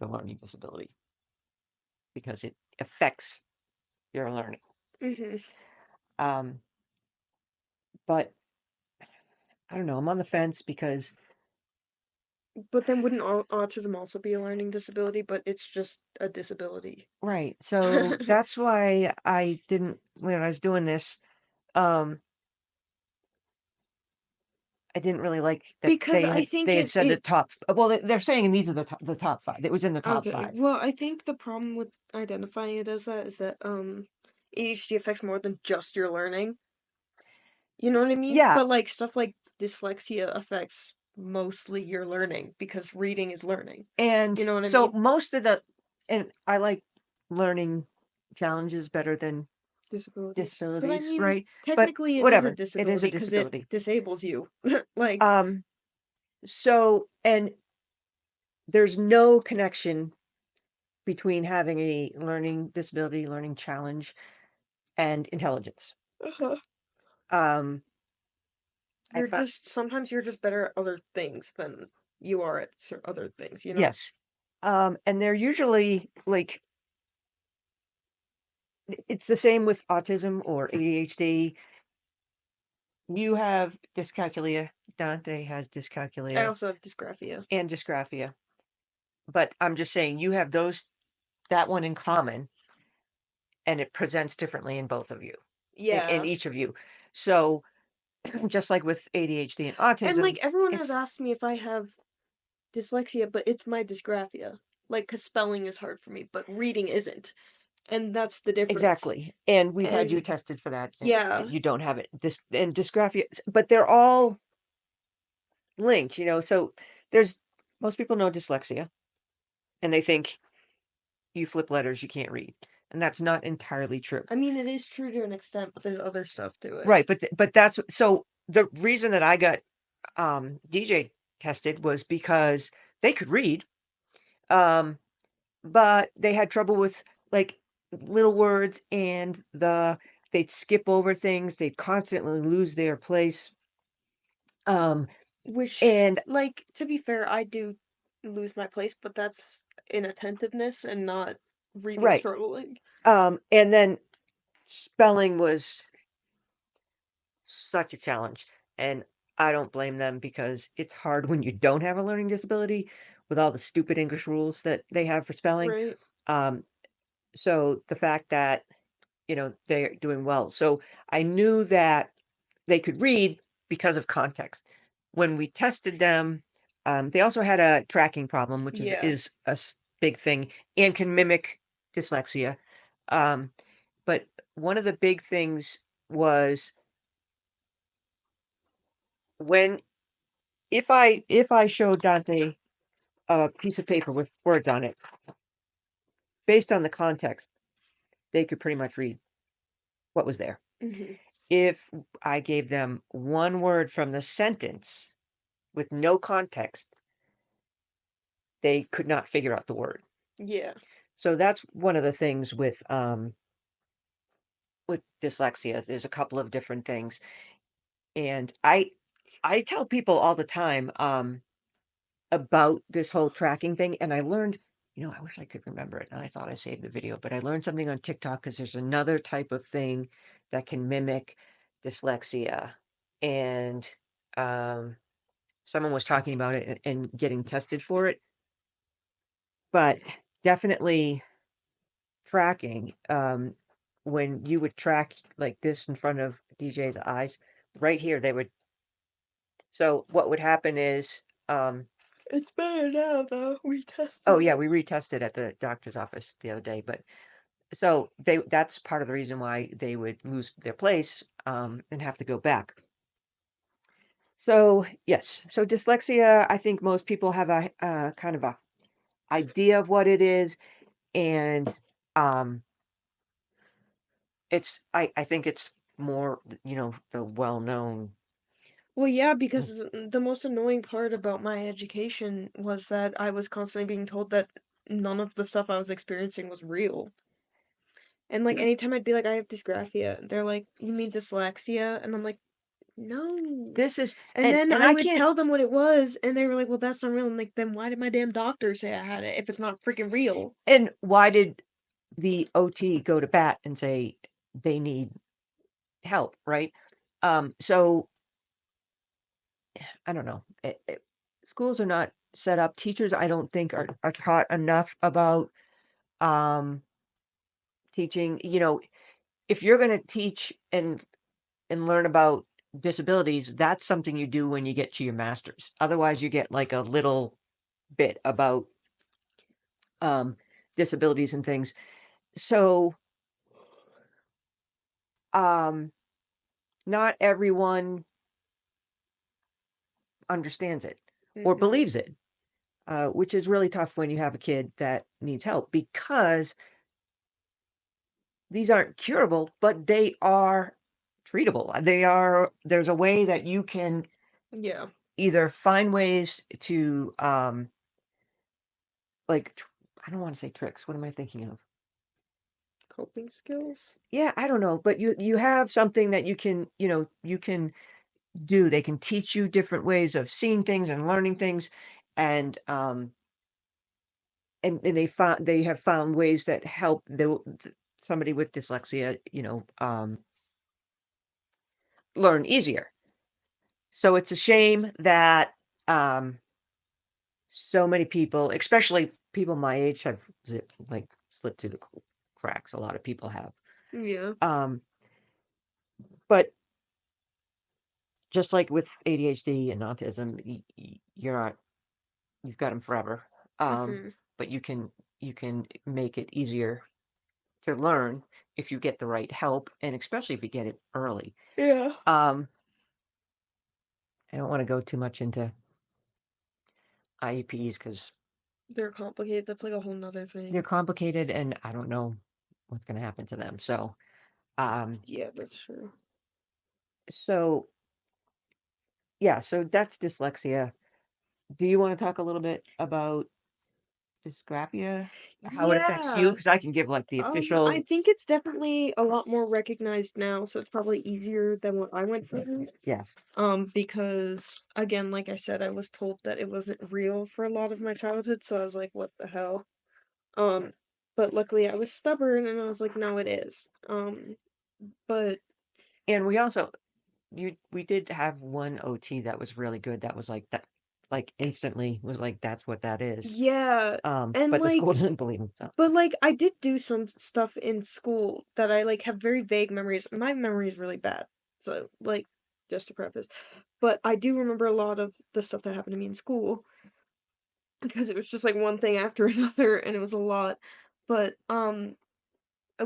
the learning disability because it affects your learning. Mm-hmm. Um, but I don't know. I'm on the fence because But then wouldn't autism also be a learning disability, but it's just a disability? right. So that's why I didn't when I was doing this. Um, I didn't really like that Because I think they had it said the it top. Well, they're saying these are the top five. It was in the top okay. five. Well, I think the problem with identifying it as that is that ADHD affects more than just your learning. You know what I mean? Yeah, But like stuff like dyslexia affects mostly your learning because reading is learning. You and know what I so mean? most of the and I like learning challenges better than Disabilities. But I disabilities, mean, right? But technically it is a whatever, it is a disability because it disability. disables you. Like, Um, so and there's no connection between having a learning disability, learning challenge, and intelligence. uh Um, I you're found just sometimes you're just better at other things than you are at other things, you know? yes. And they're usually like it's the same with autism or ADHD. You have dyscalculia. Dante has I dyscalculia also have dysgraphia. and dysgraphia. But I'm just saying you have that one in common, and it presents differently in both of you, in Yeah. each of you. So just like with ADHD and And like autism, everyone has it's asked me if I have dyslexia, but it's my dysgraphia. Like, cause spelling is hard for me, but reading isn't. And that's the difference. exactly. And we've had you And tested for that, and yeah, you don't have it. This and dysgraphia, but they're all linked, So there's most people know dyslexia, and they think you flip letters, you can't read, and that's not entirely true. I mean, it is true to an extent, but there's other stuff to it. Right, but that's so the reason that I got DJ tested was because they could read, um, but they had trouble with like little words and they'd skip over things, they'd constantly lose their place. Um, Which, and like, to be fair, I do lose my place, but that's inattentiveness and not reading right. struggling. And then spelling was such a challenge. And I don't blame them because it's hard when you don't have a learning disability with all the stupid English rules that they have for spelling. Right? Um, so the fact that, they're doing well. So I knew that they could read because of context. When we tested them, they also had a tracking problem, which is Yeah. is a big thing and can mimic dyslexia. Um, but one of the big things was when if I showed Dante a piece of paper with words on it, based on the context, they could pretty much read what was there. Hmm. If I gave them one word from the sentence with no context, they could not figure out the word. Yeah. So that's one of the things with dyslexia. There's a couple of different things. And I tell people all the time, about this whole tracking thing, and I learned, I wish I could remember it, and I thought I saved the video, but I learned something on TikTok because there's another type of thing that can mimic dyslexia, and um, someone was talking about it and getting tested for it, but definitely tracking. When you would track like this in front of DJ's eyes, right here, they would. So what would happen is, It's better now, though. We oh tested yeah, it. we retested at the doctor's office the other day, but so that's part of the reason why they would lose their place, and have to go back. So, yes. So dyslexia, I think most people have a, kind of a idea of what it is, and, um, I think it's more, the well-known. Well, yeah, Mm, because the most annoying part about my education was that I was constantly being told that none of the stuff I was experiencing was real. And like anytime I'd be like, I have dysgraphia, they're like, you mean dyslexia? And I'm like, No. This is And then and I I would can't tell them what it was, and they were like, "Well, that's not real." I'm like, "Then why did my damn doctor say I had it if it's not freaking real?" and why did the OT go to bat and say they need help, right? So I don't know. Schools are not set up. Teachers, I don't think, are taught enough about um, teaching. If you're going to teach and learn about disabilities, that's something you do when you get to your master's. Otherwise, you get like a little bit about um, disabilities and things. So, um, not everyone understands it or Mm-mm. believes it, which is really tough when you have a kid that needs help because these aren't curable, but they are treatable. There's a way that you can Yeah. either find ways to, like, I don't want to say tricks. What am I thinking of? Coping skills? Yeah, I don't know, but you have something that you can do. They can teach you different ways of seeing things and learning things, and they have found ways that help somebody with dyslexia, learn easier. So it's a shame that um, so many people, especially people my age, have like slipped through the cracks. A lot of people have. Yeah. Um, but just like with ADHD and autism, you're not you've got them forever. Um, Mm-hmm. but you can make it easier to learn if you get the right help, and especially if you get it early. Yeah. Um, I don't want to go too much into IEPs because They're complicated. That's like a whole nother they're thing. complicated, and I don't know what's going to happen to them. Um, Yeah, that's true. so yeah, so that's dyslexia. Do you want to talk a little bit about dysgraphia, how it affects you? Yeah. Because I can give like the I official. think it's definitely a lot more recognized now, so it's probably easier than what I went through. Yeah. Because again, like I said, I was told that it wasn't real for a lot of my childhood, so I was like, what the hell? Um, but luckily I was stubborn and I was like, no, it is. But And we also we did have one OT that was really good. That was like that, like instantly was like that's what that is. yeah, and But the school like didn't believe him. So but like I did do some stuff in school that I like have very vague memories. My memory is really bad. So like just to preface. But I do remember a lot of the stuff that happened to me in school because it was just like one thing after another and it was a lot. But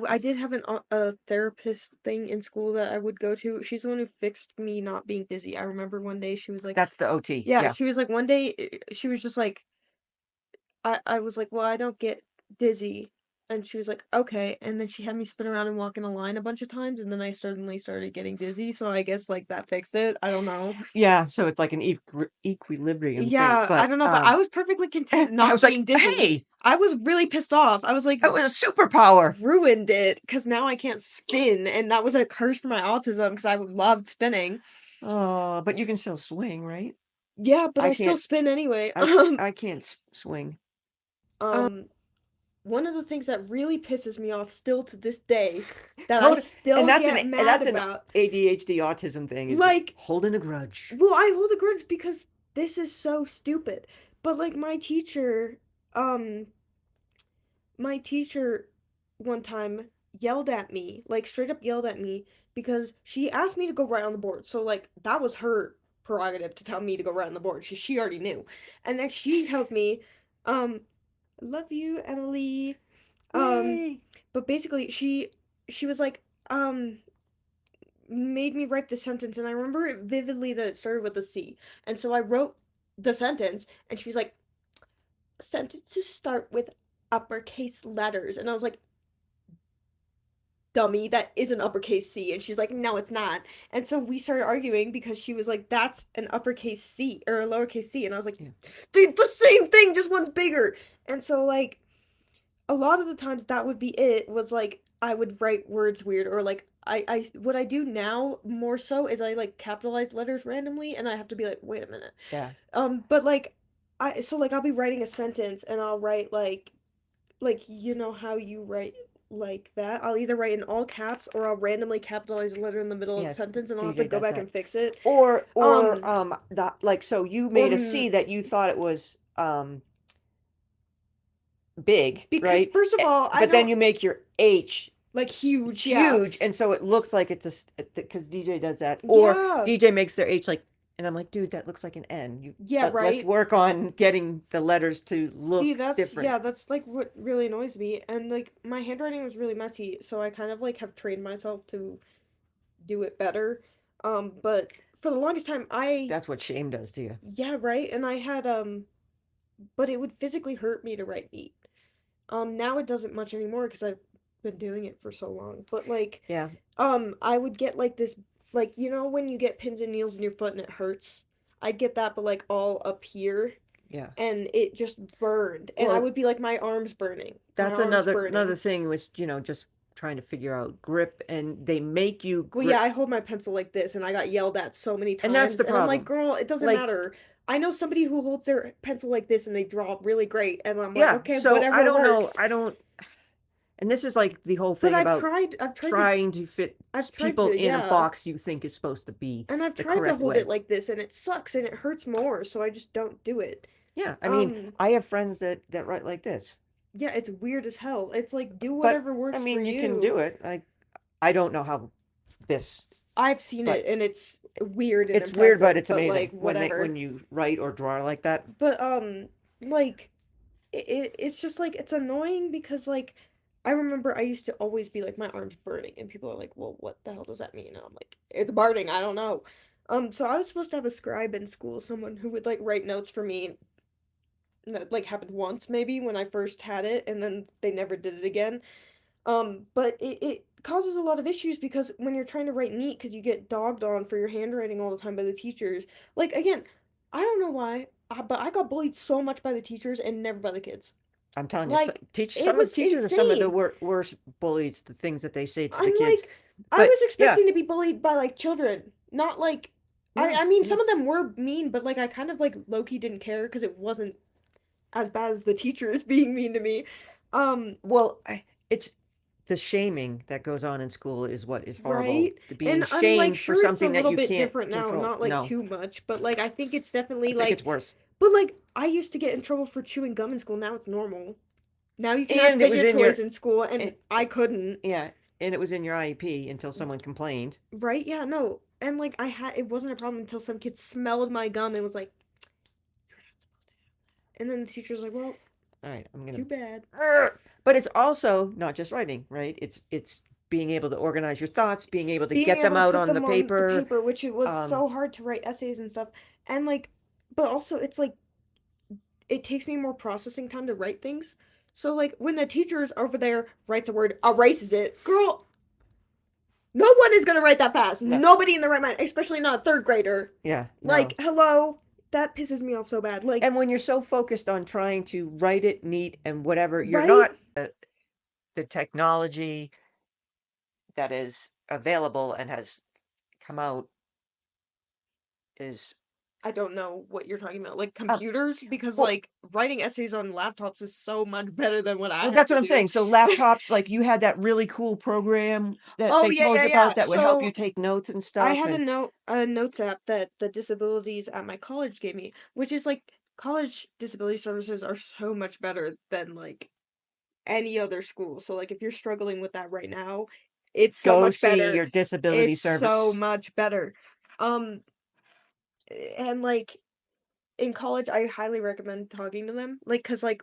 I did have a therapist thing in school that I would go to. She's the one who fixed me not being dizzy. I remember one day she was like, that's the OT. yeah, Yeah. she was like one day she was just like I was like, "Well, I don't get dizzy." And she was like, "Okay." And then she had me spin around and walk in a line a bunch of times, and then I suddenly started getting dizzy. So I guess like that fixed it. I don't know. Yeah. So it's like an equilibrium thing. Yeah, I But don't know, but I was perfectly content I not was like, being dizzy. hey, I was really pissed off. I was like, it was a superpower. ruined it because now I can't spin, and that was a curse for my autism because I loved spinning. Oh, but you can still swing, right? Yeah, but I I still can't. spin anyway. I can't swing. Um, one of the things that really pisses me off still to this day that I Code, and still get mad that's an about, ADHD autism thing is like, holding a grudge. well, I hold a grudge because this is so stupid. But like um, my teacher one time yelled at me, like straight up yelled at me because she asked me to go write on the board. So like that was her prerogative to tell me to go write on the board. She already knew. And then she tells me, um, love you, Emily. Um, Yay! but basically she was like, made me write the sentence and I remember it vividly that it started with a C. And so I wrote the sentence and she was like, sentences start with uppercase letters. And I was like, dummy, that is an uppercase C. And she's like, no, it's not. And so we started arguing because she was like, that's an uppercase C or a lowercase C. And I was like, Yeah. the same thing, just one's bigger. And so like a lot of the times that would be it was like I would write words weird or like I what I do now more so is I like capitalize letters randomly, and I have to be like, wait a minute. Yeah. But like I'll be writing a sentence and I'll write like you know how you write like that. I'll either write in all caps or I'll randomly capitalize a letter in the middle of the Yeah. sentence and I'll have to DJ go does back that. and fix it. Or Um that, like, so you or made a C that you thought it was big, because right? first of all, I But then don't you make your H like huge, yeah. huge, and so it looks like it's a, because DJ does that, or Yeah. DJ makes their H like, and I'm like, dude, that looks like an N. You Yeah, let's right. work on getting the letters to See, look that's different. yeah, that's like what really annoys me. And like my handwriting was really messy, so I kind of like have trained myself to do it better. But for the longest time I That's what shame does to you. yeah, right. And I had but it would physically hurt me to write neat. Now it doesn't much anymore because I've been doing it for so long. But like Yeah, I would get like this like you know when you get pins and needles in your foot and it hurts? I'd get that but like all up here yeah. and it just burned and I Well, would be like my arm's burning. My that's arm's another burning. thing was, just trying to figure out grip, and they make you Well, yeah, grip, I hold my pencil like this and I got yelled at so many and that's times the and I'm like, problem. "Girl, it doesn't Like, matter." I know somebody who holds their pencil like this and they draw really great and I'm like, yeah. "Okay, So I whatever don't know. works." I don't. And this is like the whole But thing about trying to fit I've tried people to in a yeah. box you think is supposed to be And I've the tried to correct hold it way. like this and it sucks and it hurts more, so I just don't do it. Yeah, I mean, Um, I have friends that write like this, yeah, it's weird as hell. It's like do but whatever I works for mean, you can you. do it. I don't know how this, I've seen but it and it's weird and it's weird, but impressive, it's but like amazing when whatever. you write or draw like that. But like it's just like it's annoying because like I remember I used to always be like my arm's burning and people are like, "Well, what the hell does that mean?" And I'm like, "It's burning, I don't know." So I was supposed to have a scribe in school, someone who would like write notes for me. And that like happened once maybe when I first had it and then they never did it again. But it causes a lot of issues because when you're trying to write neat because you get dogged on for your handwriting all the time by the teachers. Like again, I don't know why, but I got bullied so much by the teachers and never by the kids. I'm telling you, Like it some of the was teachers are some of the insane. worst bullies. The things that they say to the I'm kids, like I but was yeah, expecting to be bullied by like children, not like no, I mean no. some of them were mean, but like I kind of like low key didn't care because it wasn't as bad as the teachers being mean to me. Um, Well, it's the shaming that goes on in school is what is horrible. right? Being And I'm like shamed for sure it's a something that little you bit can't different now, control. not like No, too much, but like I think it's I definitely think it's like worse. but like I used to get in trouble for chewing gum in school, now it's normal. Now you can have And it was fidget in your, toys in school and it, I couldn't. yeah, and it was in your IEP until someone complained. Right? Yeah, no. And like I had it wasn't a problem until some kid smelled my gum and was like, "You're not supposed to have." And then the teacher's like, "Well, All right, I'm gonna. too bad." But it's also not just writing, right? It's being able to organize your thoughts, being able to Being get them able to out put on the them on the paper. paper, which it was Um, so hard to write essays and stuff. And like but also it's like it takes me more processing time to write things. So like when the teacher is over there writes a word, erases it. Girl, no one is gonna write that fast. no, Nobody in the right mind, especially not a third grader. yeah, Like, no. hello, that pisses me off so bad. Like, And when you're so focused on trying to write it neat and whatever, you're right? not the technology that is available and has come out is I don't know what you're talking about. Like um computers, because well, like writing essays on laptops is so much better than what I well, have that's to what I'm do. saying. So laptops, like, you had that really cool program that Oh they yeah, told yeah, you yeah. about that would help you So take notes and I stuff. had And a notes app that the disabilities at my college gave me, which is like college disability services are so much better than like any other school. So like if you're struggling with that right now, it's so go much see better. your disability It's so service. much better. Um and like in college I highly recommend talking to them. Like cuz like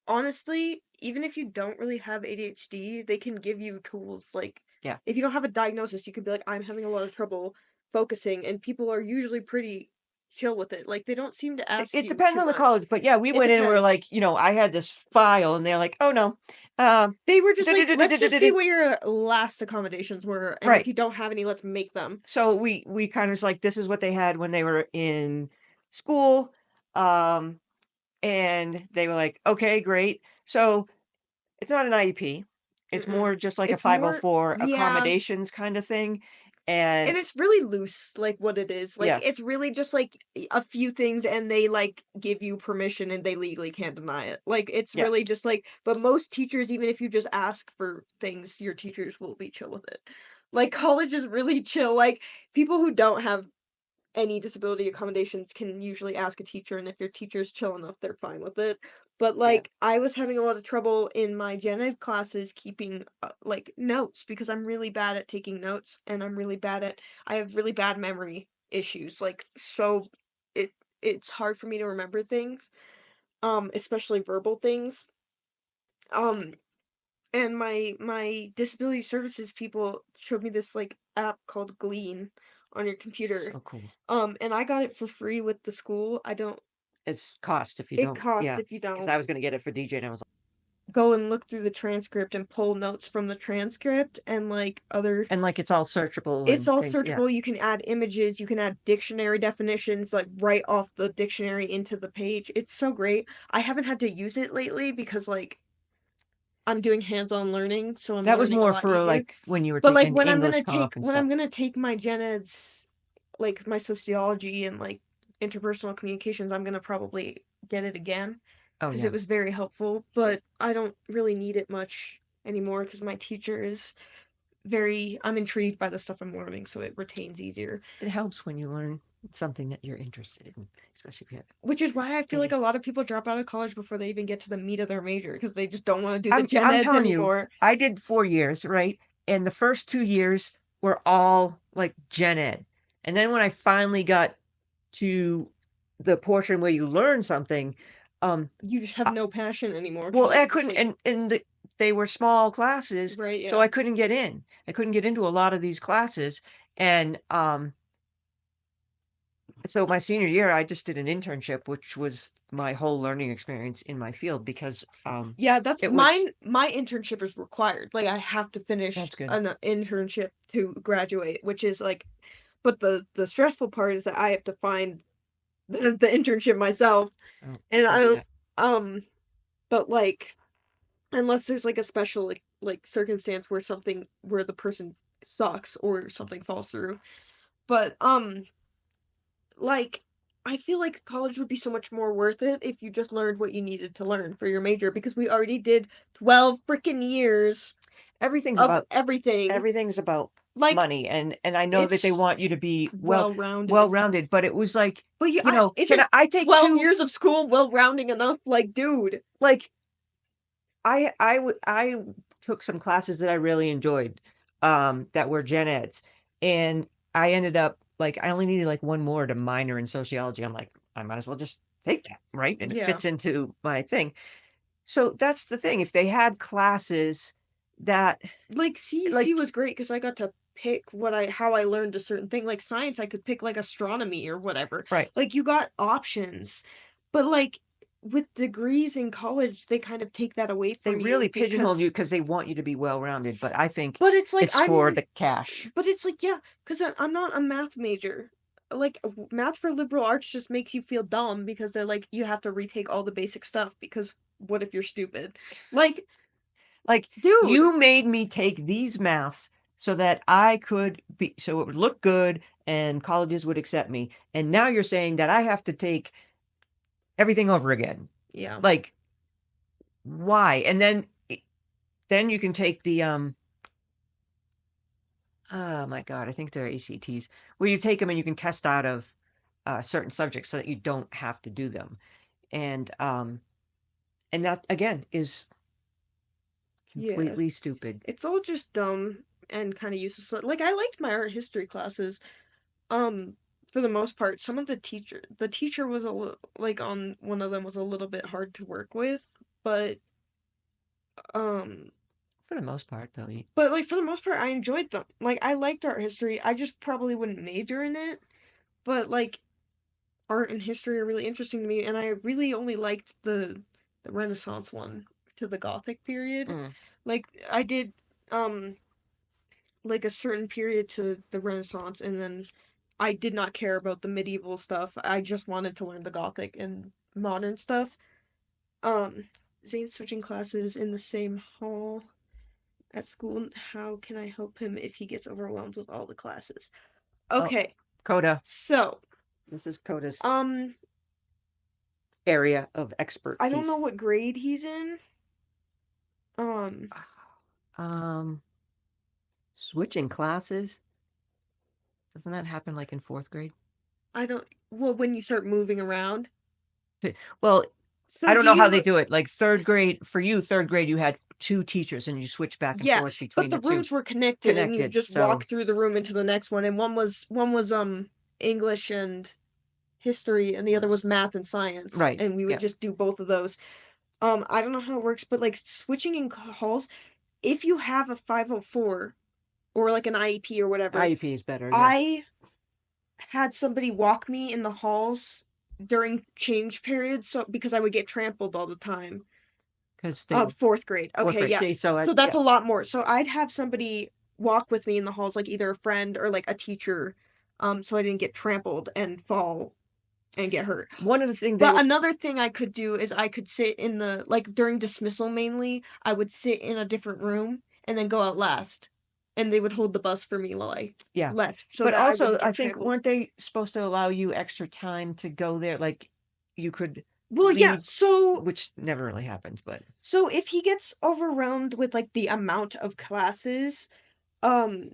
honestly, even if you don't really have ADHD, they can give you tools like Yeah. if you don't have a diagnosis, you could be like I'm having a lot of trouble focusing and people are usually pretty chill with it. Like they don't seem to ask It you depends too on the much. college, but yeah, we It went in and we're depends. like, I had this file, and they're like, "Oh no." Um, They were just like, let's just see what your last accommodations were, and if right. you don't have any, let's make them. So we kind of was like, this is what they had when they were in school. Um, and they were like, "Okay, great." So it's not an IEP. It's Mm-mm. more just like a It's more 504 yeah, accommodations kinda thing, and and it's really loose, like, what it is. Like, yeah, it's really just, like, a few things, and they, like, give you permission, and they legally can't deny it. Like, it's yeah, really just, like but most teachers, even if you just ask for things, your teachers will be chill with it. Like, college is really chill, like, people who don't have any disability accommodations can usually ask a teacher, and if your teacher's chill enough, they're fine with it. But yeah. like, I was having a lot of trouble in my gen ed classes keeping like notes because I'm really bad at taking notes, and I have really bad memory issues. Like, so it it's hard for me to remember things, especially verbal things. Um, and my disability services people showed me this like app called Glean on your computer. So cool. And I got it for free with the school. I don't It's cost if you It don't costs yeah, if you because don't. I was gonna get it for DJ and I was like Go and look through the transcript and pull notes from the transcript and like other and, like, it's all searchable it's and all things, yeah. searchable. You can add images, you can add dictionary definitions like right off the dictionary into the page. It's so great. I haven't had to use it lately because like I'm doing hands-on learning, so I'm That was learning a more lot for, easier. like, when you were But like taking English comp and when stuff. I'm gonna take my gen eds, like my sociology and like interpersonal communications, I'm gonna probably get it again Oh, because yeah. it was very helpful. But I don't really need it much anymore because my teacher is very. I'm intrigued by the stuff I'm learning, so it retains easier. It helps when you learn something that you're interested in, especially if you have Which is why I feel like any a lot of people drop out of college before they even get to the meat of their major because they just don't want to do the I'm gen I'm eds telling you, anymore. I did 4 years, right? And the first 2 years were all, like, gen ed. And then when I finally got to the portion where you learn something, um, You just have I no passion anymore because well, like I it's couldn't like they were small classes, right, so yeah. I couldn't get in. I couldn't get into a lot of these classes, and, so my senior year, I just did an internship, which was my whole learning experience in my field because, Yeah, that's it was mine. My internship is required. Like, I have to finish that's good. an internship to graduate, which is like, but the stressful part is that I have to find the internship myself, Oh, and I don't do don't, that. um, but like, unless there's like a special like circumstance where something where the person sucks or something falls through, but like, I feel like college would be so much more worth it if you just learned what you needed to learn for your major because we already did 12 freaking years Everything's of about everything. everything's about Like, money, and I know that they it's want you to be well-rounded. well-rounded, but it was like, But you you know, can isn't I take 12 2 years of school well-rounding enough? Like, dude. like, I took some classes that I really enjoyed, that were gen eds, and I ended up like, I only needed, like, 1 more to minor in sociology. I'm like, "I might as well just take that," right? And it Yeah. fits into my thing. So that's the thing, if they had classes that Like, CEC like was great because I got to pick what I how I learned a certain thing. Like, science, I could pick, like, astronomy or whatever. right. Like, you got options. But, like, with degrees in college, they kind of take that away They from really you pigeonhole you because because they want you to be well-rounded, but I think but it's like, it's for I'm the cash. but it's like, yeah, because I'm not a math major. Like, math for liberal arts just makes you feel dumb because they're like, you have to retake all the basic stuff because what if you're stupid? Like, Like, dude, you made me take these maths so that I could be so it would look good and colleges would accept me, and now you're saying that I have to take everything over again. yeah. Like, why? And then then you can take the, oh my god, I think they're ACTs, where you take them and you can test out of, certain subjects so that you don't have to do them. And that again is Yeah. completely stupid. It's all just dumb and kind of useless. Like, I liked my art history classes. Um, for the most part, some of the teacher was a little, like on one of them was a little bit hard to work with, um, For the most part, though, you but like for the most part, I enjoyed them. Like, I liked art history. I just probably wouldn't major in it, but like art and history are really interesting to me, and I really only liked the Renaissance one to the Gothic period. mm. Like, I did um like a certain period to the Renaissance, and then I did not care about the medieval stuff. I just wanted to learn the Gothic and modern stuff. Um, Zane switching classes in the same hall. at school. How can I help him if he gets overwhelmed with all the classes? Oh, Okay, Coda. so This is Coda's um, area of I don't know expertise. what grade he's in. Um, Um, Switching classes. Doesn't that happen like in fourth grade? I don't. Well, when you start moving around. Well, I So don't do know how they you? do it. Like third grade, for you, third grade, you had two teachers and you switch back and Yeah, forth but between the the two rooms were connected, and you connected. just walk So, through the room into the next one. And one was English and history, and the other was math and science. right. And we would Yeah. just do both of those. I don't know how it works, but like switching in halls, if you have a 504 or like an IEP or whatever, IEP is better. Yeah. I had somebody walk me in the halls during change periods, so because I would get trampled all the time. Because they, Fourth grade. fourth Okay, grade. yeah. See, so So that's yeah. a lot more. So I'd have somebody walk with me in the halls, like either a friend or like a teacher, so I didn't get trampled and fall and get hurt. One of the things they But were, another thing I could do is I could sit in the like during dismissal mainly, I would sit in a different room and then go out last. And they would hold the bus for me while I yeah. left so But that I also, wouldn't I get think, trampled. weren't they supposed to allow you extra time to go there? Like you could Well, yeah, leave, so which never really happens, but so if he gets overwhelmed with like the amount of classes, um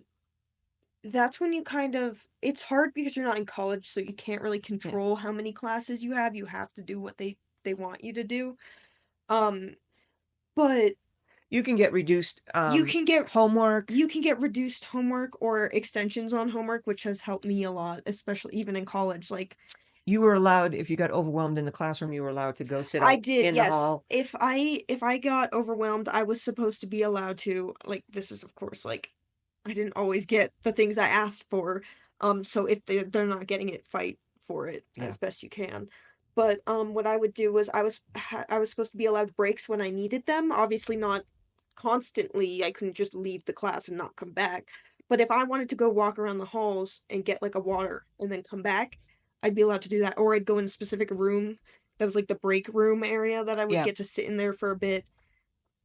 that's when you kind of it's hard because you're not in college, so you can't really yeah. control how many classes you have. You have to do what they want you to do. Um, but You can get reduced you can get homework. you can get reduced homework or extensions on homework, which has helped me a lot, especially even in college. Like You were allowed, if you got overwhelmed in the classroom, you were allowed to go sit I out did, in the yes. hall. If I got overwhelmed, I was supposed to be allowed to like this is of course like I didn't always get the things I asked for. So if they're not getting it, fight for it Yeah. as best you can. But what I would do was I was supposed to be allowed breaks when I needed them. Obviously not constantly. I couldn't just leave the class and not come back. But if I wanted to go walk around the halls and get like a water and then come back, I'd be allowed to do that. Or I'd go in a specific room that was like the break room area that I would Yeah. get to sit in there for a bit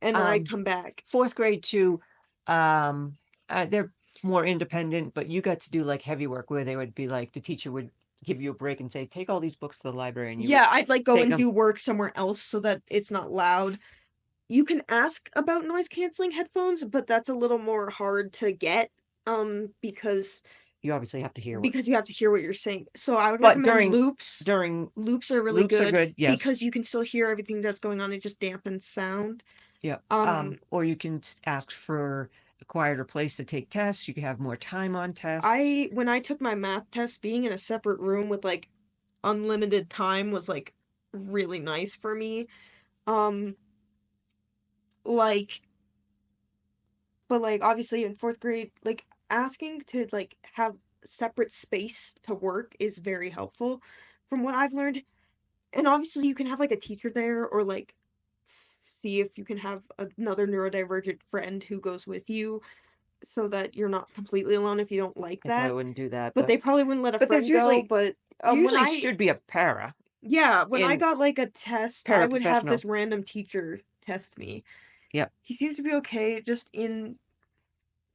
and then I'd Um, come back. Fourth grade too, um, they're more independent, but you got to do like heavy work where they would be like, the teacher would give you a break and say, take all these books to the library, and you would Yeah, I'd like go take and them. do work somewhere else so that it's not loud. You can ask about noise canceling headphones, but that's a little more hard to get because You obviously have to hear what, you have to hear what you're saying. So I would but recommend loops. during Loops are really loops are good good. Yes. because you can still hear everything that's going on. It just dampens sound. Yeah. Um Or you can ask for a quieter place to take tests. You can have more time on tests. I when I took my math test, being in a separate room with like unlimited time was like really nice for me. Um like but like obviously in fourth grade, like asking to like have separate space to work is very helpful from what I've learned. And obviously you can have like a teacher there or like see if you can have another neurodivergent friend who goes with you so that you're not completely alone if you don't like I probably that. wouldn't do that, But they probably wouldn't let a but there's friend go, usually but when usually I should be a para yeah, when I in got like a test, I would have paraprofessional. this random teacher test me. Yep. He seems to be okay, just in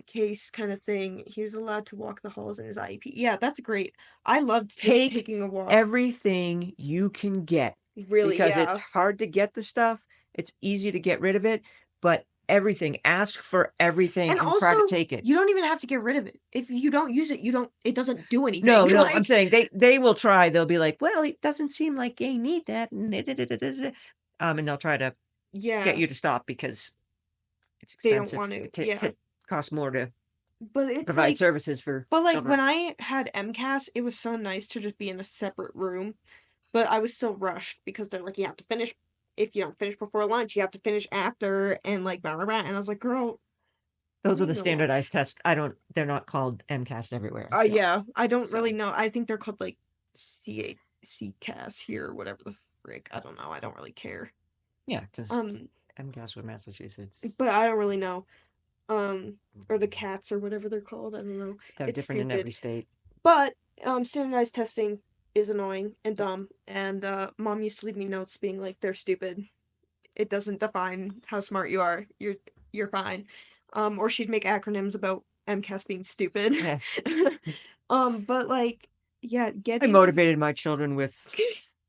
case kind of thing. He was allowed to walk the halls in his IEP. Yeah, that's great. I loved just Take taking a walk. everything you can get Really, because it's yeah. hard to get the stuff. It's easy to get rid of it, but everything, ask for everything And and try to also, take it. you don't even have to get rid of it. If you don't use it, you don't it doesn't do anything. No, no, I'm Like, saying they will try. They'll be like, well, it doesn't seem like they need that. And they'll try to get yeah, you to stop because it's they don't expensive. want to. It Yeah. costs more to But it's provide like services for when children. I had MCAS, it was so nice to just be in a separate room. But I was still rushed because they're like, you have to finish. If you don't finish before lunch, you have to finish after, and like blah blah blah. And I was like, girl, Those are leave the me alone. standardized tests. They're not called MCAS everywhere. So, Yeah, I don't really so know. I think they're called like CAS here, or whatever the frick. I don't know. I don't really care. yeah, because Um, MCAS with Massachusetts, but I don't really know. Or the cats or whatever they're called. I don't know. they're It's different in stupid. every state. But standardized testing is annoying and dumb. And mom used to leave me notes being like, "They're stupid. It doesn't define how smart you are. You're fine." Or she'd make acronyms about MCAS being stupid. Yeah. But, like, yeah, I getting motivated my children with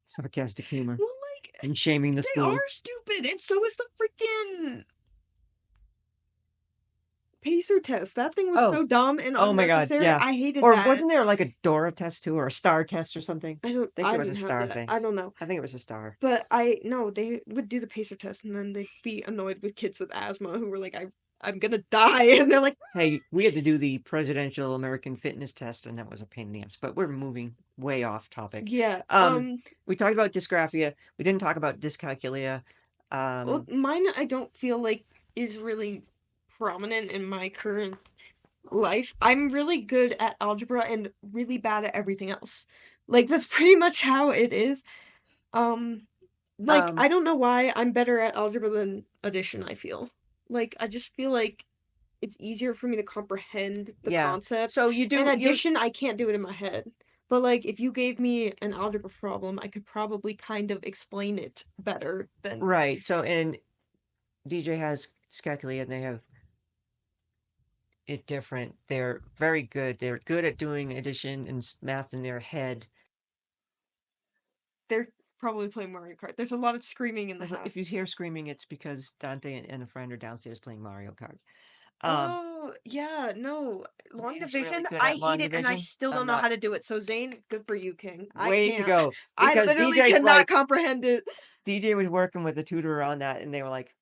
sarcastic humor well, like, and shaming the they school. are stupid, and so is the freaking PACER test. That thing was Oh, so dumb and oh my God, unnecessary. yeah. I hated Or that. wasn't there like a Dora test too, or a star test or something? I think I it was a didn't have star that. thing. I don't know. I think it was a star. But no, they would do the PACER test and then they'd be annoyed with kids with asthma who were like, I'm gonna die. And they're like, Hey, we had to do the presidential American fitness test, and that was a pain in the ass. But we're moving way off topic. yeah, We talked about dysgraphia. We didn't talk about dyscalculia. well, Um, mine I don't feel like is really prominent in my current life. I'm really good at algebra and really bad at everything else. Like that's pretty much how it is. Um, like um, I don't know why I'm better at algebra than addition, I feel. Like I just feel like it's easier for me to comprehend the yeah. concepts. So And you addition, I can't do it in my head. But like if you gave me an algebra problem, I could probably kind of explain it better than right. So and DJ has dyscalculia, and they have it different. They're very good. They're good at doing addition and math in their head. they're probably playing Mario Kart. There's a lot of screaming in the If house. you hear screaming, it's because Dante and a friend are downstairs playing Mario Kart. Um, Oh, yeah, no. Long Zane's really division, good I at hate long it and I division. still I'm don't know not. how to do it. So Zane, good for you, King. I Way to can't. go. I Because literally DJ's cannot like, comprehend it. DJ was working with a tutor on that, and they were like,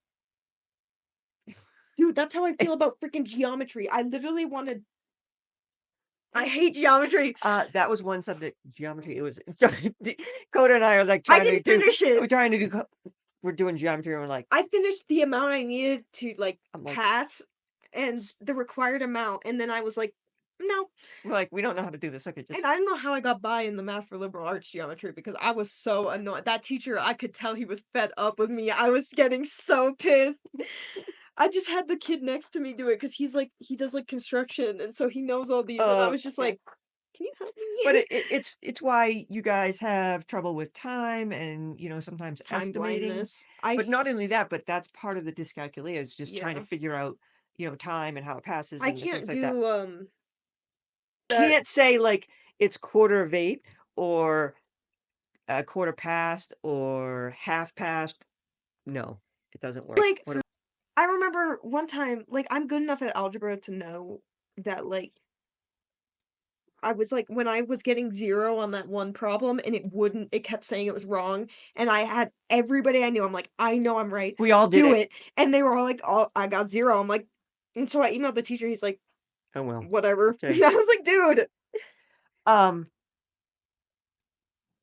Dude, that's how I feel about freaking geometry. I hate geometry. that was one subject, geometry. It was Coda and I are like I trying to didn't do. finish it. We're trying to do. We're doing geometry, and we're like, I finished the amount I needed to like I'm like, pass and the required amount, and then I was like, no. we're like, we don't know how to do this. Okay, And just I don't know how I got by in the math for liberal arts geometry because I was so annoyed. That teacher, I could tell he was fed up with me. I was getting so pissed. I just had the kid next to me do it because he's like he does like construction and so he knows all these and I was just okay. like, can you help But me? it's why you guys have trouble with time and sometimes Time estimating. blindness. But not only that, but that's part of the dyscalculia is just trying to Yeah. figure out time and how it passes I and the things can't like that. do that Can't say like it's quarter of eight or a quarter past or half past. No, it doesn't work. like What? I remember one time like I'm good enough at algebra to know that like I was like when I was getting 0 on that one problem and it kept saying it was wrong, and I had everybody I knew, I'm like, "I know I'm right. We all did Do it. it." And they were all like, "Oh, I got 0." I'm like and so I emailed the teacher, he's like, Oh well. "Whatever." Okay. I was like, "Dude." Um.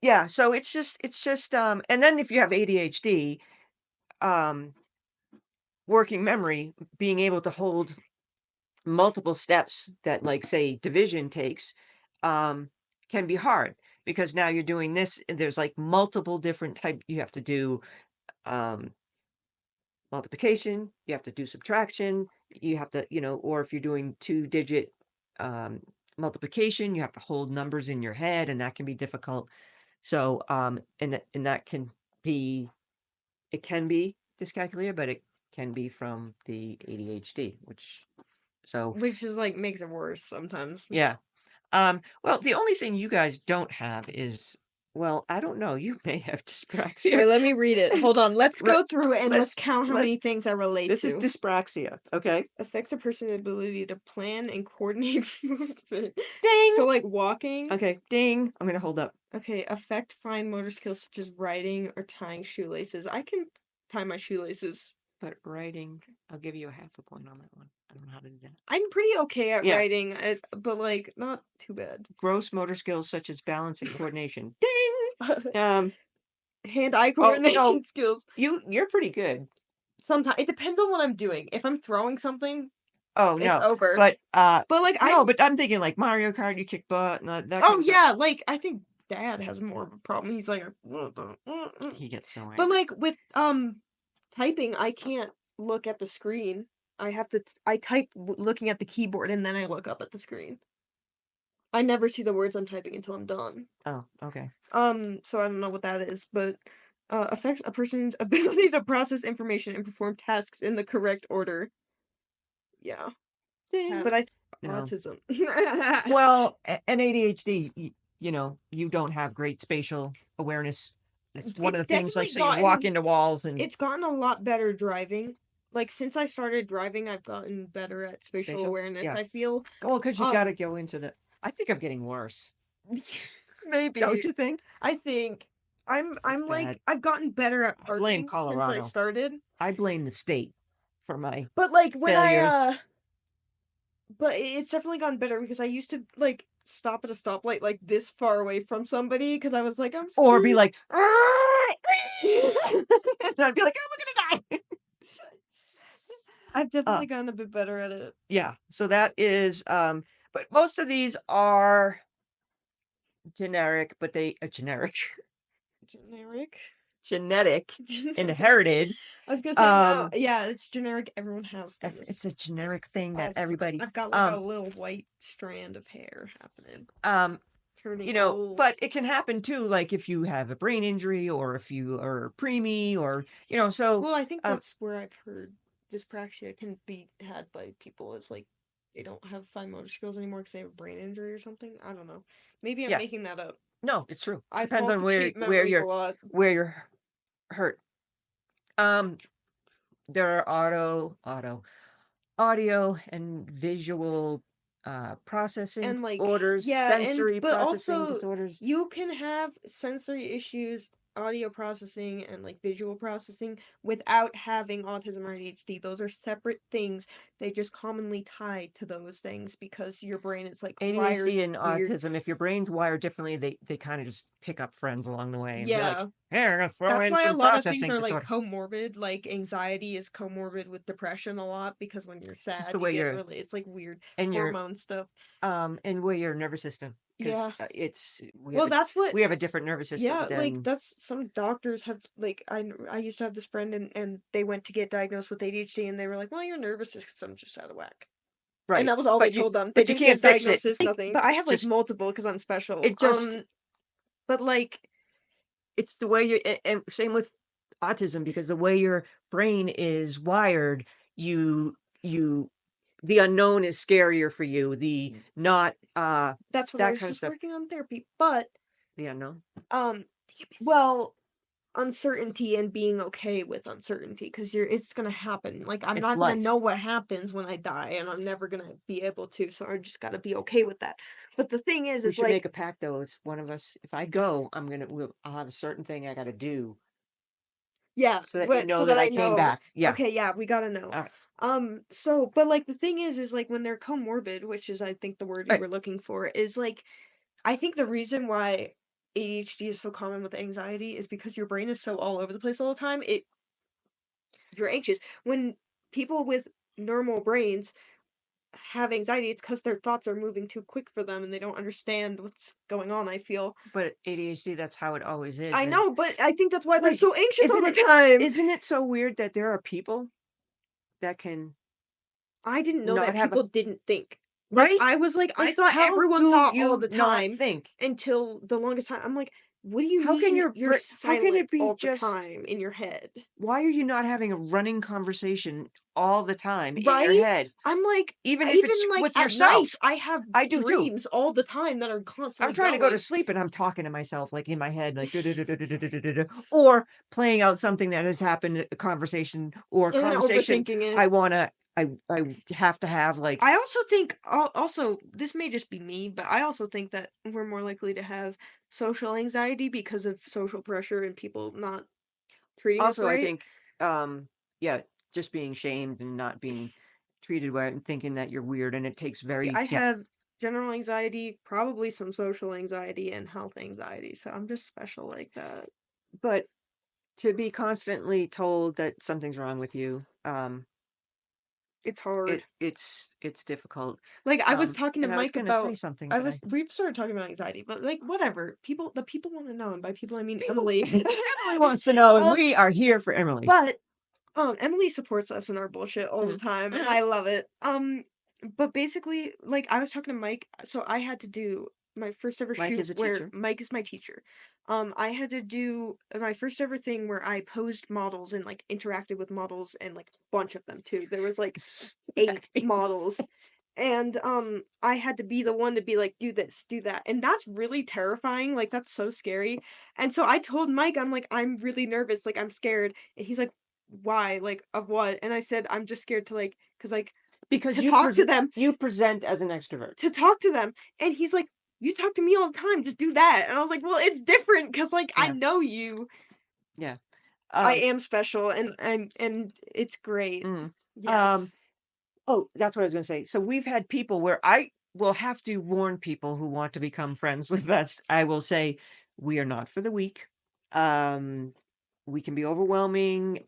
Yeah. So it's just and then if you have ADHD, um, working memory, being able to hold multiple steps that like say division takes um can be hard because now you're doing this and there's like multiple different type you have to do um multiplication, you have to do subtraction, you have to or if you're doing two digit um multiplication, you have to hold numbers in your head and that can be difficult. So and that can be it can be dyscalculia, but it can be from the ADHD, which so Which is like makes it worse sometimes. yeah. Well, the only thing you guys don't have is, well, I don't know. You may have dyspraxia. Wait, let me read it. Hold on. Let's Let, go through it and let's let's count how many let's. things I relate This is to. dyspraxia. Okay. Affects a person's ability to plan and coordinate movement. Ding. So like walking. Okay. Ding. I'm gonna hold up. Okay, affect fine motor skills such as writing or tying shoelaces. I can tie my shoelaces. But writing, I'll give you a half a point on that one. I don't know how to do that. I'm pretty okay at Yeah. writing, but like not too bad. Gross motor skills such as balance and coordination. Ding. Hand-eye Oh no, coordination skills. you're pretty good. Sometimes it depends on what I'm doing. If I'm throwing something, Oh it's no, over. but But like no, but I'm thinking like Mario Kart, you kick butt and that kind oh of stuff. yeah, like I think Dad has more of a problem. He's like, He gets so but angry. like with typing, I can't look at the screen. I type looking at the keyboard and then I look up at the screen. I never see the words I'm typing until I'm done. Oh, okay. So I don't know what that is, but affects a person's ability to process information and perform tasks in the correct order. Yeah. Have But I no. autism. Well, and ADHD, you don't have great spatial awareness. It's one of It's the things, like, definitely so you walk gotten into walls and it's gotten a lot better driving. Like, since I started driving, I've gotten better at spatial spatial. awareness, Yeah. I feel. Well, because you got to Um, go into the. I think I'm getting worse. Don't maybe. you think? I think It's I'm bad. like I've gotten better at I blame parking since I Colorado. started. I blame the state for my But like when failures. but it's definitely gotten better because I used to like stop at a stoplight like this far away from somebody because I was like, I'm Or be scared. like, "Ah!" and I'd be like, oh, we're gonna die. I've Uh, definitely gotten a bit better at it. yeah. So that is, but most of these are generic, but they generic, Generic. genetic, I inherited. was gonna say no. Um, Yeah, it's generic. Everyone has it's this. a generic thing that I've everybody, I've got like a little white strand of hair happening. um, Turning old. but it can happen too, like if you have a brain injury or if you are preemie or, so, Well, I think um, that's where I've heard dyspraxia can be had by people as like they don't have fine motor skills anymore because they have a brain injury or something. I don't know. Maybe I'm yeah, making that up. no, it's true. I Depends on falsificate memories a lot. where you're hurt. Um, there are audio and visual processing And like disorders, yeah, and sensory but processing also disorders. you can have sensory issues, audio processing and like visual processing without having autism or ADHD. Those are separate things. They just commonly tie to those things because your brain is like wired ADHD and weird. autism, if your brain's wired differently, they kind of just pick up friends along the way and be like, Yeah. hey, I'm gonna throw That's in why a some lot of things processing are like disorder. comorbid, like anxiety is comorbid with depression a lot because when you're It's just the sad, you way get really it's like weird and your hormone stuff. and where your nervous system, because Yeah. it's Well, that's what we have a different nervous system yeah, like than that's some doctors have like I used to have this friend and they went to get diagnosed with ADHD and they were like, "Well, your nervous system's just out of whack." And right. that was all they told them. They But you didn't can't get fix it. diagnosis, nothing. But I have like Just multiple because I'm special. it just But like it's the way you and same with autism, because the way your brain is wired, you the unknown is scarier for you. The not that's what I that was kind of just stuff. working on therapy. But The unknown. um well, uncertainty and being okay with uncertainty because it's gonna happen. Like I'm It's not gonna life. know what happens when I die, and I'm never gonna be able to. So I just gotta be okay with that. But the thing We is should make like, a pact though. It's one of us. If I go, I'll have a certain thing I got to do yeah, so that you but so know that that I I came know. back. Yeah. Okay, yeah, we gotta know. All right. So, but like the thing is like when they're comorbid, which is I think the word you Right. were looking for, is like I think the reason why ADHD is so common with anxiety is because your brain is so all over the place all the time. You're anxious. When people with normal brains have anxiety, it's because their thoughts are moving too quick for them and they don't understand what's going on, I feel. But ADHD, that's how it always is. I And know, but I think that's why they're like, so anxious all the time. isn't it so weird that there are people that can I didn't know not that have a people didn't think. Like, right? I was like, I Like, thought how everyone do thought all you the not time think? until the longest time. I'm like, what do you mean you're How can silent it be all the just time in your head? why are you not having a running conversation all the time in your Right? head, I'm like, even if even it's like with at night, yourself? I have I do too. dreams all the time that are I'm constantly trying to go to going. sleep and I'm talking to myself like in my head, like or playing out something that has happened, a conversation or a And then conversation overthinking it. I wanna I have to have, like, I also think also this may just be me, but I also think that we're more likely to have social anxiety because of social pressure and people not treating us also I right. think, yeah, just being shamed and not being treated right and thinking that you're weird, and it takes Yeah, very I yeah, have general anxiety, probably some social anxiety and health anxiety, so I'm just special like that. but to be constantly told that something's wrong with you, It's hard. it's difficult. Like I was talking to And I was Mike gonna say about something, I but was I we started talking about anxiety, but like whatever. The people want to know, and by people I mean people Emily. Emily wants to know, and um, we are here for Emily. but Emily supports us in our bullshit all the Mhm, time, and mhm. I love it. But basically, like I was talking to Mike, so I had to do my first ever Mike shoot is a where teacher. Mike is my teacher. I had to do my first ever thing where I posed models and like interacted with models and like a bunch of them too. There was like 8 Acting models, and, I had to be the one to be like, "Do this, do that," and that's really terrifying, like, that's so scary, and so I told Mike, I'm like, "I'm really nervous, like, I'm scared," and he's like, "Why? Like, of what?" And I said, "I'm just scared to, like, cause like, because to talk to them, you present as an extrovert. to talk to them," and he's like, "You talk to me all the time, just do that," and I was like, "Well, it's different, cause like, I Yeah, know you. yeah. I Um, am special, and it's great." mm, um, Yes. oh, that's what I was gonna say. So we've had people where I will have to warn people who want to become friends with us. I will say, "We are not for the weak." Um, we can be overwhelming.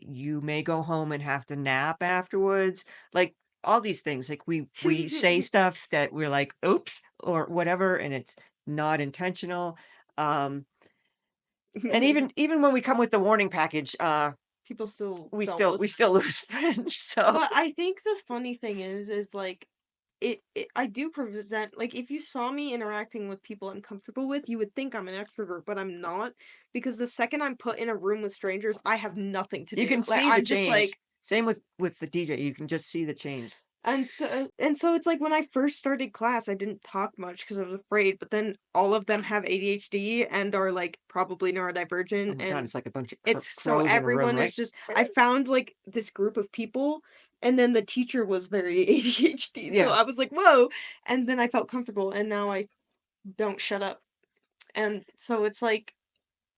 You may go home and have to nap afterwards. Like, all these things, like, we say stuff that we're like, "Oops," or whatever, and it's not intentional. Um, and even when we come with the warning package, People still we don't still we listen. still lose friends, so But I think the funny thing is, like, it I do present like, if you saw me interacting with people I'm comfortable with, you would think I'm an extrovert, but I'm not, because the second I'm put in a room with strangers, I have nothing to you do. can Like, see the I'm just change. like, Same with the DJ, you can just see the change. and so it's like when I first started class, I didn't talk much because I was afraid, but then all of them have ADHD and are, like, probably Oh neurodivergent, my god, and it's like a bunch of it's so crows in a room, everyone is right? just I found, like, this group of people, and then the teacher was very ADHD, so Yeah, I was like, "Whoa," and then I felt comfortable, and now I don't shut up, and so it's like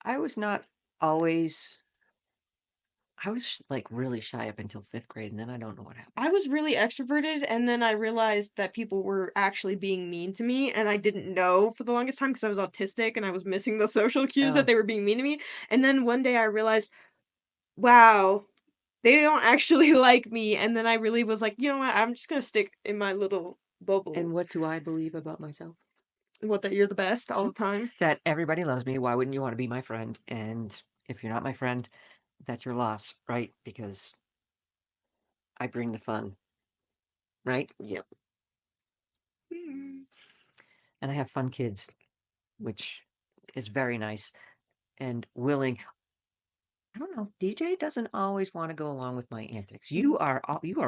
I was not always I was, like, really shy up until 5th grade, and then I don't know what happened. I was really extroverted, and then I realized that people were actually being mean to me, and I didn't know for the longest time because I was autistic and I was missing the social cues that Oh, they were being mean to me, and then one day I realized, "Wow, they don't actually like me," and then I really was like, "You know what? I'm just gonna stick in my little and bubble." what do I believe about myself? What, that you're the best all the time? That everybody loves me, why wouldn't you wanna be my friend? And if you're not my friend, that's your loss, right? Because I bring the fun, right? Yep. Mm. And I have fun kids, which is very nice and willing. I don't know, DJ doesn't always wanna go along with my antics. You are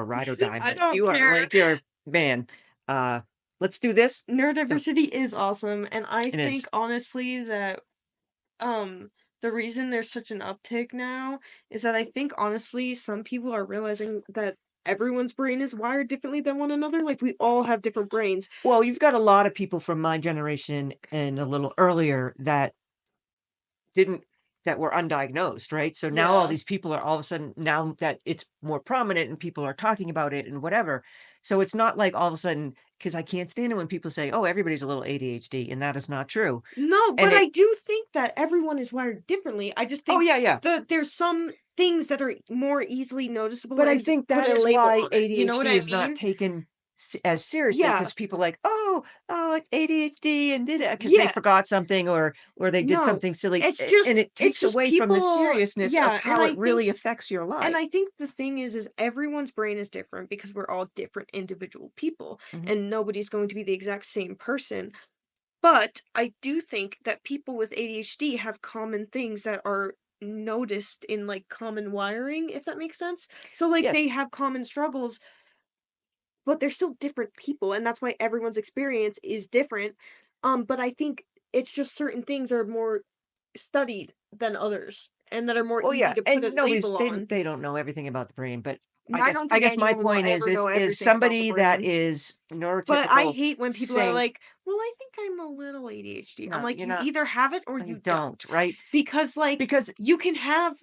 ride or die, I man. don't You are care. like, you're man, uh, "Let's do this." No, Neurodiversity is awesome, and I it is. think honestly that um the reason there's such an uptick now is that I think honestly some people are realizing that everyone's brain is wired differently than one another. Like, we all have different brains. Well, you've got a lot of people from my generation and a little earlier didn't that were undiagnosed, right? So now all Yeah. these people are all of a sudden now that it's more prominent and people are talking about it and whatever. So it's not like all of a sudden because I can't stand it when people say, "Oh, everybody's a little ADHD," and that is not true. No, And but it I do think that everyone is wired differently. I just Oh, think yeah, yeah. there's some things that are more easily noticeable But I and think put that a is label why on it. You know what ADHD I is not mean? taken as seriously Yeah. because people like, oh, it's ADHD and did it because they Yeah. forgot something or they did No. something silly, It's just and it it's takes just away from the people, seriousness of yeah, how it really affects your and life. I think the thing is everyone's brain is different because we're all different individual people, Mhm. and nobody's going to be the exact same person. But I do think that people with ADHD have common things that are noticed in, like, common wiring, if that makes sense. So, like, Yes. they have common struggles, but they're still different people, and that's why everyone's experience is different. But I think it's just certain things are more studied than others, and that are more Well, easy yeah, to put a and nobody's label on. they don't know everything about the brain, but And I don't I think guess my anyone will point ever know is everything about the somebody that brain. is But I neurotypical hate when people are saying, like, "Well, I think I'm a little ADHD." I'm "No, like, you're "You not, either have it or you you don't." don't," right? Because, like, Because you can have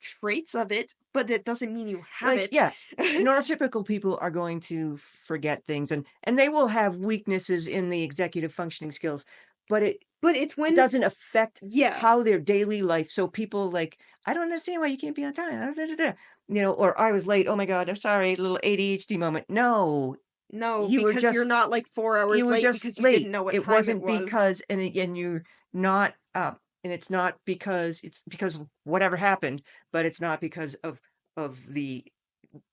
traits of it, but it doesn't mean you have like, it. yeah, neurotypical people are going to forget things and they will have weaknesses in the executive functioning skills, but it But it's when doesn't affect yeah. how their daily life. So people like, I don't understand why you can't be on time. Or I was late. Oh my God, I'm sorry, little ADHD moment. No, No, you were because you're just not, like, 4 you hours were late just because you didn't late. know what It time it wasn't was. because and you're not and it's not because it's because of whatever happened, but it's not because of the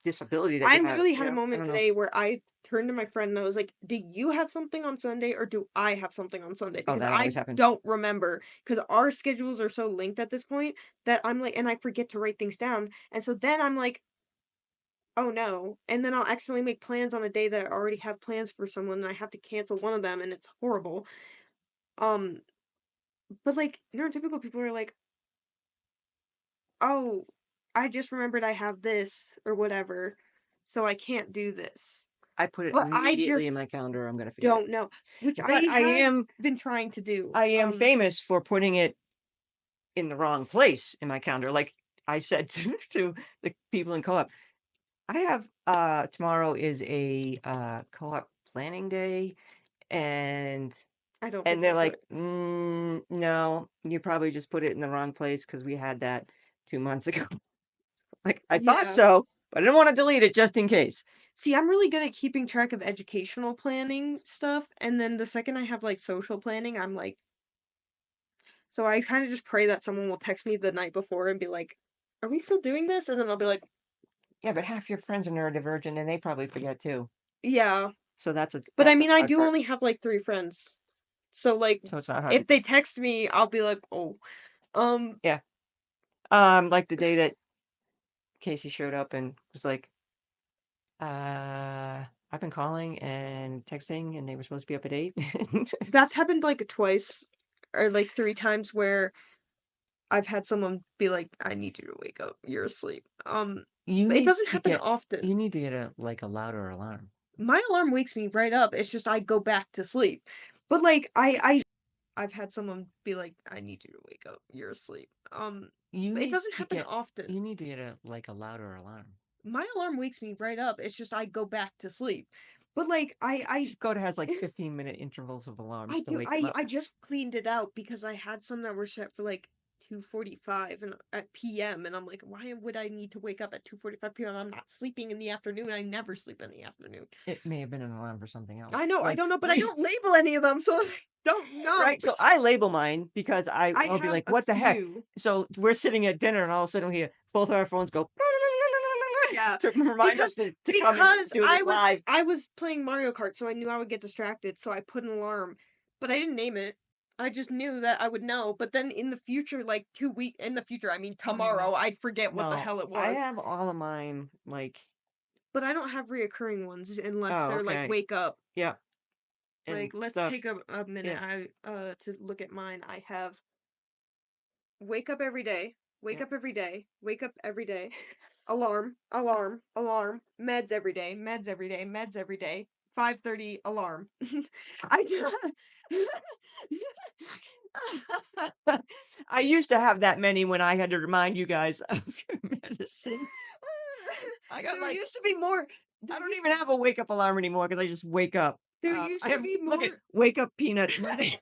disability that I you have, literally you had a know? I moment don't know. today where I turned to my friend and I was like, "Do you have something on Sunday or do I have something on Sunday?" Oh, Because that always I happens. don't remember. Because our schedules are so linked at this point that I'm like, and I forget to write things down. And so then I'm like, oh, no, and then I'll accidentally make plans on a day that I already have plans for someone, and I have to cancel one of them, and it's horrible. Um, but, like, neurotypical people are like, "Oh, I just remembered I have this or whatever, so I can't do this." I put it But I immediately in just my calendar, I'm gonna forget it. don't know, which But I have been trying to do. I am famous for putting it in the wrong place in my calendar. Like I said to the people in co-op, I have tomorrow is a co-op planning day, and I don't think they're that's like, right. no, you probably just put it in the wrong place because we had that 2 months ago. Like I thought Yeah. so, but I didn't want to delete it just in case. See, I'm really good at keeping track of educational planning stuff, and then the second I have, like, social planning, I'm like so I kinda just pray that someone will text me the night before and be like, "Are we still doing this?" And then I'll be like, Yeah, but half your friends are neurodivergent and they probably forget too. "Yeah." So But I that's a mean, I hard do part. only have, like, 3 friends. So, like, So it's not hard. if they text me, I'll be like, "Oh." Um, Yeah. Like the day that Casey showed up and was like, I've been calling and texting and they were supposed to be up at 8. that's happened, like, twice or, like, 3 times where I've had someone be like, "I need you to wake up, you're asleep." You But it need doesn't to happen get often. a like a louder alarm. My alarm wakes me right up, it's just I go back to sleep. But, like, I've had someone be like, "I need you to wake up, you're asleep." You But it need doesn't to happen get often. a like a louder alarm. My alarm wakes me right up, it's just I go back to sleep. But, like, Dakota has like 15-minute intervals of alarms I to do wake him up. I just cleaned it out because I had some that were set for, like, 2:45 and at PM, and I'm like, "Why would I need to wake up at 2:45 PM? I'm not sleeping in the afternoon, I never sleep in the afternoon." It may have been an alarm for something I else. know, I Like, don't know, but I don't label any of them, so I don't know. right? So I label mine because I I'll be have like, a what the heck? few. So we're sitting at dinner and all of a sudden we hear both our phones go Yeah, to remind us because to come and do I this live. was playing Mario Kart, so I knew I would get distracted, so I put an alarm, but I didn't name it. I just knew that I would know, but then in the future, like 2 week in the future, I mean Oh yeah. tomorrow, I'd forget what the No, hell it I was. have all of mine like, But I don't have reoccurring ones unless oh, they're like okay. wake up. Yeah. And Like let's stuff. take a minute Yeah. to look at mine. I have wake up every day, wake Yeah. up every day, wake up every day. Alarm, alarm, alarm, meds every day, meds every day, meds every day. 5:30 alarm. I I used to have that many when I had to remind you guys of your medicine. I got there like used to be more I there don't used even have a wake up alarm anymore because I just wake up. there I used to have be look at more wake up peanut Monday,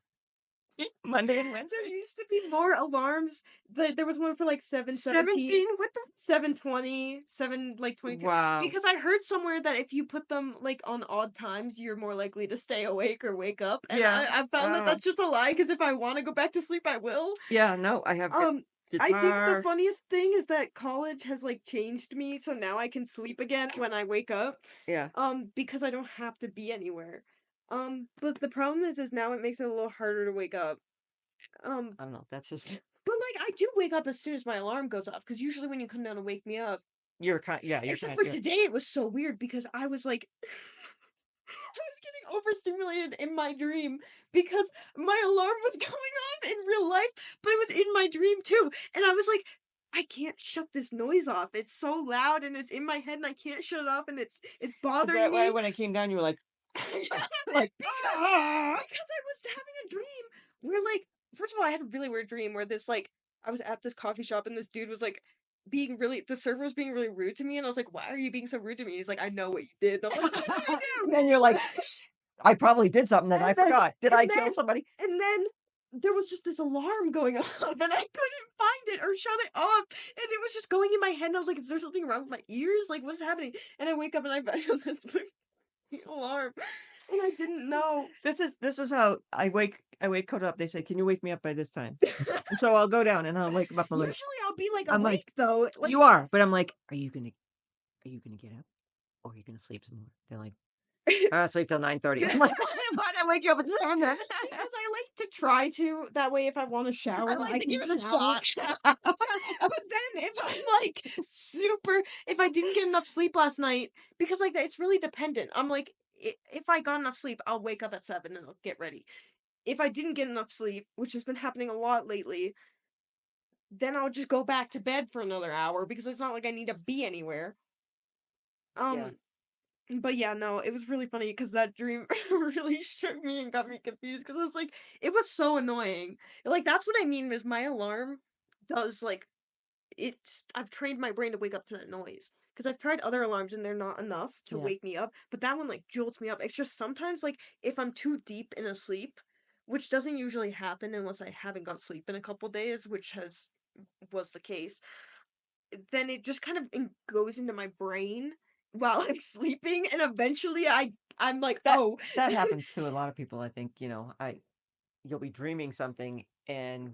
Monday and there Wednesdays. used to be more alarms. There was one for like 7:17, 17? What the 7:20, 7 like 22 wow. because I heard somewhere that if you put them like on odd times, you're more likely to stay awake or wake up. And Yeah. I found that Uh, that's just a lie because if I want to go back to sleep, I will. yeah, no, I have Um, I think the guitar. funniest thing is that college has, like, changed me, so now I can sleep again when I wake up, Yeah. because I don't have to be anywhere. But the problem is now it makes it a little harder to wake up. Um, I don't know. That's just but, like, I do wake up as soon as my alarm goes off because usually when you come down to wake me up you're kind yeah, you're except kind for you're today, it was so weird because I was, like I was getting overstimulated in my dream because my alarm was going off in real life, but it was in my dream too. And I was like, I can't shut this noise off. It's so loud and it's in my head and I can't shut it off and it's is bothering that why me. when I came down you were like like because ah! because I was having a dream where like first of all I had a really weird dream where this like I was at this coffee shop and this dude was like being really the server was being really rude to me and I was like, why are you being so rude to me? He's like, I know what you did. And I'm like, what did I And then you're like, do? I probably did something that I And then forgot. Did and I kill then somebody? and then there was just this alarm going off, and I couldn't find it or shut it off, and it was just going in my head, and I was like, "Is there something wrong with my ears? Like, what's happening?" And I wake up and I found that's my alarm, and I didn't know. This is how I wake Coda up. They say, "Can you wake me up by this time?" And so I'll go down and I'll wake him up. Usually, I'll be, like, I'm like, awake, though, like "You are," but I'm like, are you gonna get up or are you gonna sleep some more? They're like, "I'll sleep till 9:30." I'm like, "Why'd I wake you up at 7 then?" because I like to try to, that way if I wanna I shower, like I to can give it a shower. shot. But then if I'm, like, if I didn't get enough sleep last night, because, like, it's really dependent. I'm like, I if I got enough sleep, I'll wake up at 7 and I'll get ready. If I didn't get enough sleep, which has been happening a lot lately, then I'll just go back to bed for another hour because it's not like I need to be anywhere. Yeah, Um, but yeah, no, it was really funny because that dream really shook me and got me confused because it's like it was so annoying. Like that's what I mean is my alarm does like it's I've trained my brain to wake up to that noise. Because I've tried other alarms and they're not enough to yeah, wake me up, but that one like jolts me up. It's just sometimes like if I'm too deep in a sleep, which doesn't usually happen unless I haven't got sleep in a couple days, which has was the case, then it just kind of goes into my brain while I'm sleeping, and eventually I'm like, that oh, that happens to a lot of people, I think, you'll be dreaming something and,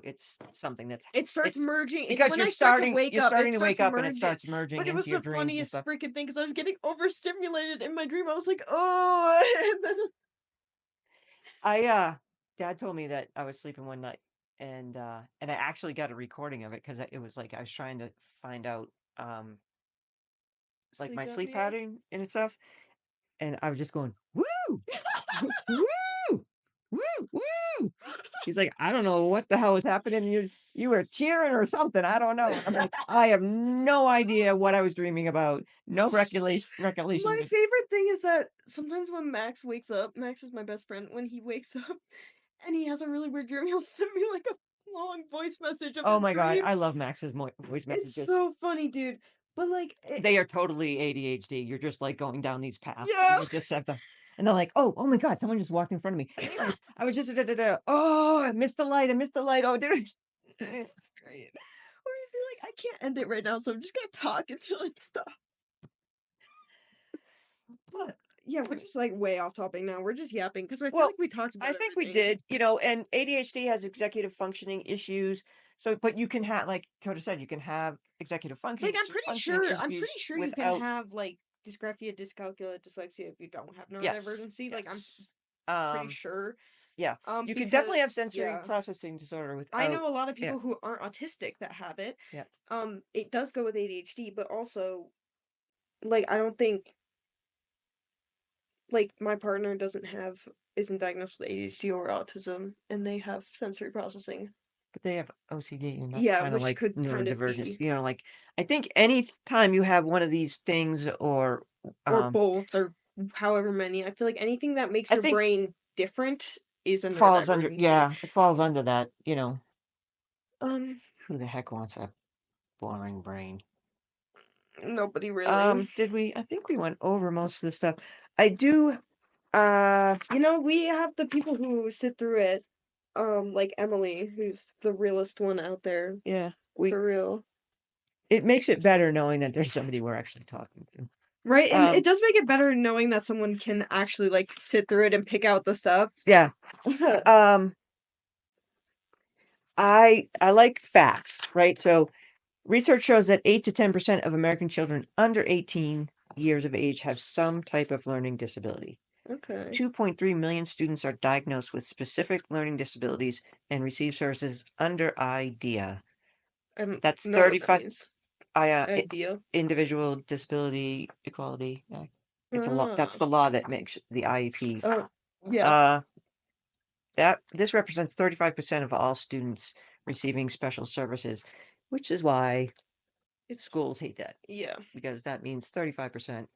it's something it starts it's merging. It because when I start to wake you're up, it starting to starts wake up and it merging. starts But merging it was into your the dreams and funniest stuff. freaking thing because I was getting overstimulated in my dream. I was like, oh, and then Dad told me that I was sleeping one night and I actually got a recording of it because it was like I was trying to find out, um, like sleep my sleep apnea. pattern and stuff, and I was just going, "Woo! Woo! Woo! Woo!" He's like, "I don't know what the hell was happening. You were cheering or something. I don't know." I'm like, "I have no idea what I was dreaming about. No recollection My of it." favorite thing is that sometimes when Max wakes up, Max is my best friend. When he wakes up and he has a really weird dream, he'll send me like a long voice message of Oh his my god, dream. I love Max's voice It's messages. so funny, dude. But like, They are totally ADHD. You're just, like, going down these paths, and yeah. they just have the and they're like, "Oh, oh my god, someone just walked in front of me. Anyways, I was just da da da. Oh, I missed the light. Oh, did I" It's great. Or you'd be like, I can't end it right now, so I'm just gonna talk until it stops. But yeah, we're just like way off topic now. We're just yapping because I feel Well, like we talked I about think we everything. did, and ADHD has executive functioning issues. So, but you can have, like Coda said, you can have executive Like functioning I'm pretty issues sure you can without. have like dysgraphia, dyscalculia, dyslexia if you don't have Yes, neurodivergency. Like I'm yes. pretty Um, sure. yeah, you can definitely have Because sensory yeah, processing disorder I without. know a lot of Yeah, people who aren't autistic that have it. yeah. It does go with ADHD, but also like I don't think like my partner doesn't have isn't diagnosed with ADHD or autism, and they have sensory processing. But they have OCD, and that's Yeah, kind of which like could kind of neurodivergence. be Like I think any time you have one of these things, or or um, both or however many. I feel like anything that makes I your think brain different is a falls under. neurodivergency. Yeah, it falls under that. Um, Who the heck wants a boring brain? Nobody really. Did we? I think we went over most of the stuff. I do. You know, we have the people who sit through it, like Emily, who's the realest one out there, Yeah. We. for real. It makes it better knowing that there's somebody we're actually talking Right, to. and it does make it better knowing that someone can actually like sit through it and pick out the stuff. Yeah. Um. I like facts, right? So research shows that 8 to 10% of American children under 18 years of age have some type of learning disability. Okay. 2.3 million students are diagnosed with specific learning disabilities and receive services under IDEA. I don't That's know what that 35 means. I Idea. Individual Disability Equality Act. It's a law. That's Ah. the law that makes the IEP. Oh, yeah. Uh, that this represents 35% of all students receiving special services, which is why It's schools hate that yeah. because that means 35%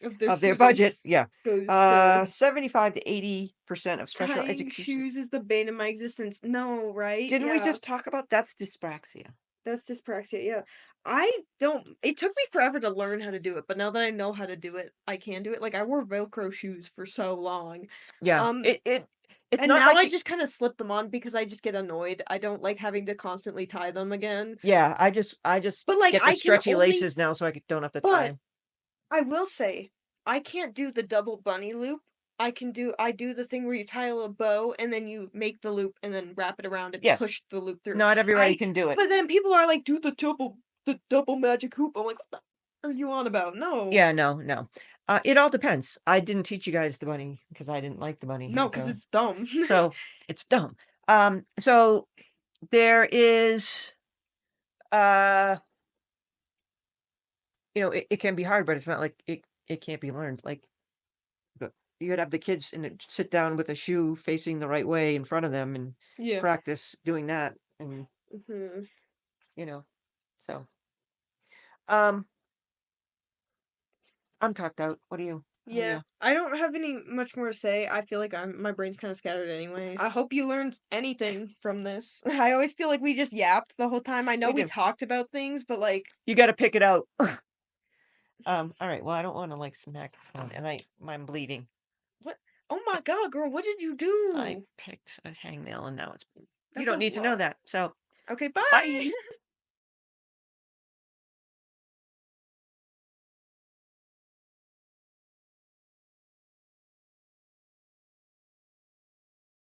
Of their of their budget. students Yeah. goes to 75 to 80% of special tying education. shoes is the bane of my existence. No, right? Didn't we Yeah. just talk about that's dyspraxia? That's dyspraxia, yeah. I don't it took me forever to learn how to do it, but now that I know how to do it, I can do it. Like I wore Velcro shoes for so long. Yeah. Um It's and not now like I just kind of slip them on because I just get annoyed. I don't like having to constantly tie them again. yeah, I just But like get the I can stretchy only laces now so don't have to tie but them. I will say, I can't do the double bunny loop. I do the thing where you tie a little bow and then you make the loop and then wrap it around and Yes. push the loop through. Not everybody I can do it. But then people are like, "Do the double magic hoop." I'm like, "What the are you on about?" No. Yeah, no, no. It all depends. I didn't teach you guys the bunny because I didn't like the bunny, No, and because so it's dumb. so it's dumb. So there is, uh, it can be hard, but it's not like it can't be learned. Like, you'd have the kids and sit down with a shoe facing the right way in front of them and Yeah. practice doing that, and Mhm. you know, so um, I'm talked out. What do you? How are Yeah, you? I don't have any much more to say. I feel like my brain's kinda scattered anyways. I hope you learned anything from this. I always feel like we just yapped the whole time. I know We we do. talked about things, but, like You got to pick it out. All right. Well, I don't want to like smack the phone, and I'm bleeding. what? Oh my god, girl, what did you I do? picked a hangnail, and now it's. You That's a don't need to know lot. that. So Okay, bye. bye.